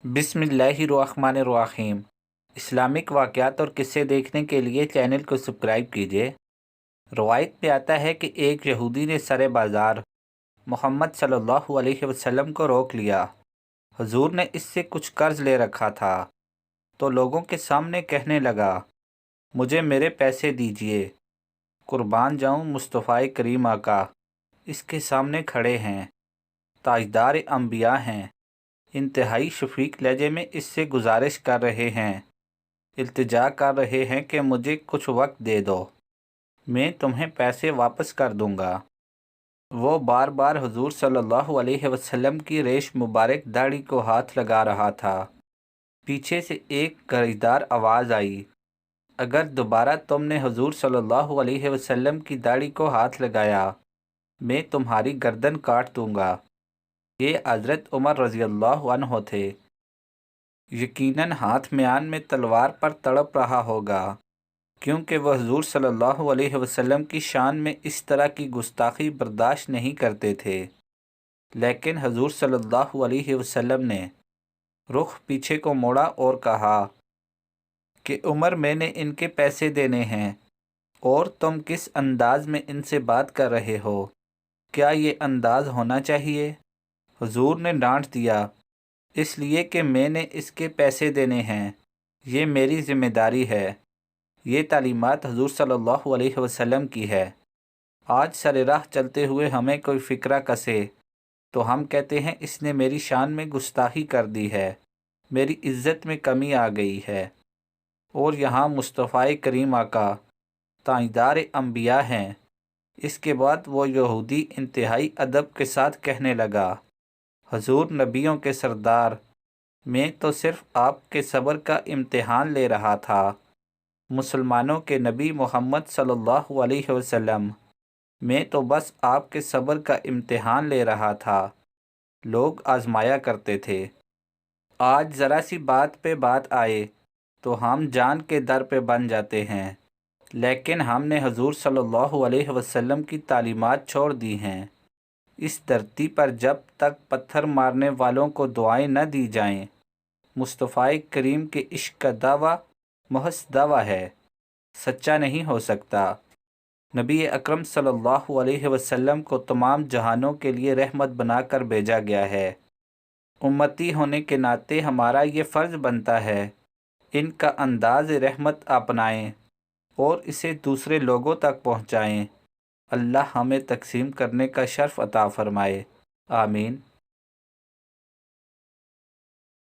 बिस्मिल्लाहिर्रहमानिर्रहीम। इस्लामिक वाक़यात और किस्से देखने के लिए चैनल को सब्सक्राइब कीजिए। रवायत में आता है कि एक यहूदी ने सरे बाज़ार मोहम्मद सल्लल्लाहु अलैहि वसल्लम को रोक लिया। हुजूर ने इससे कुछ कर्ज ले रखा था तो लोगों के सामने कहने लगा, मुझे मेरे पैसे दीजिए, कुर्बान जाऊं मुस्तफ़ा करीम आका इसके सामने खड़े हैं, ताजदार अंबिया हैं, इंतहाई शफीक लहजे में इससे गुजारिश कर रहे हैं, इल्तिजा कर रहे हैं कि मुझे कुछ वक्त दे दो, मैं तुम्हें पैसे वापस कर दूंगा। वो बार बार हुजूर सल्लल्लाहु अलैहि वसल्लम की रेश मुबारक दाढ़ी को हाथ लगा रहा था। पीछे से एक गरजदार आवाज़ आई, अगर दोबारा तुमने हुजूर सल्लल्लाहु अलैहि वसल्लम की दाढ़ी को हाथ लगाया मैं तुम्हारी गर्दन काट दूंगा। ये हज़रत उमर रज़ियल्लाहु अन्हु थे। यकीनन हाथ म्यान में तलवार पर तड़प रहा होगा, क्योंकि वह हुज़ूर सल्लल्लाहु अलैहि वसल्लम की शान में इस तरह की गुस्ताखी बर्दाश्त नहीं करते थे। लेकिन हुज़ूर सल्लल्लाहु अलैहि वसल्लम ने रुख पीछे को मोड़ा और कहा कि उमर, मैंने इनके पैसे देने हैं और तुम किस अंदाज में इनसे बात कर रहे हो, क्या ये अंदाज होना चाहिए? हुजूर ने डांट दिया, इसलिए कि मैंने इसके पैसे देने हैं, ये मेरी ज़िम्मेदारी है। ये तालीमात हुजूर सल्लल्लाहु अलैहि वसल्लम की है। आज सरे राह चलते हुए हमें कोई फ़िक्रा कसे तो हम कहते हैं इसने मेरी शान में गुस्ताखी कर दी है, मेरी इज़्ज़त में कमी आ गई है। और यहाँ मुस्तफ़ा करीम आका ताजदार अंबिया हैं। इसके बाद वो यहूदी इंतहाई अदब के साथ कहने लगा, हुजूर नबियों के सरदार, मैं तो सिर्फ़ आपके सब्र का इम्तिहान ले रहा था। मुसलमानों के नबी मोहम्मद सल्लल्लाहु अलैहि वसल्लम, मैं तो बस आपके सब्र का इम्तिहान ले रहा था। लोग आजमाया करते थे। आज ज़रा सी बात पे बात आए तो हम जान के दर पे बन जाते हैं, लेकिन हमने हुजूर सल्लल्लाहु अलैहि वसल्लम की तालीमात छोड़ दी हैं। इस धरती पर जब तक पत्थर मारने वालों को दुआएं न दी जाएं, मुस्तफ़ा करीम के इश्क का दावा महज दावा है, सच्चा नहीं हो सकता। नबी अकरम सल्लल्लाहु अलैहि वसल्लम को तमाम जहानों के लिए रहमत बनाकर भेजा गया है। उम्मती होने के नाते हमारा ये फ़र्ज़ बनता है इनका अंदाज़ रहमत अपनाएं और इसे दूसरे लोगों तक पहुँचाएँ। अल्लाह हमें तक़सीम करने का शर्फ़ अता फ़रमाए। आमीन।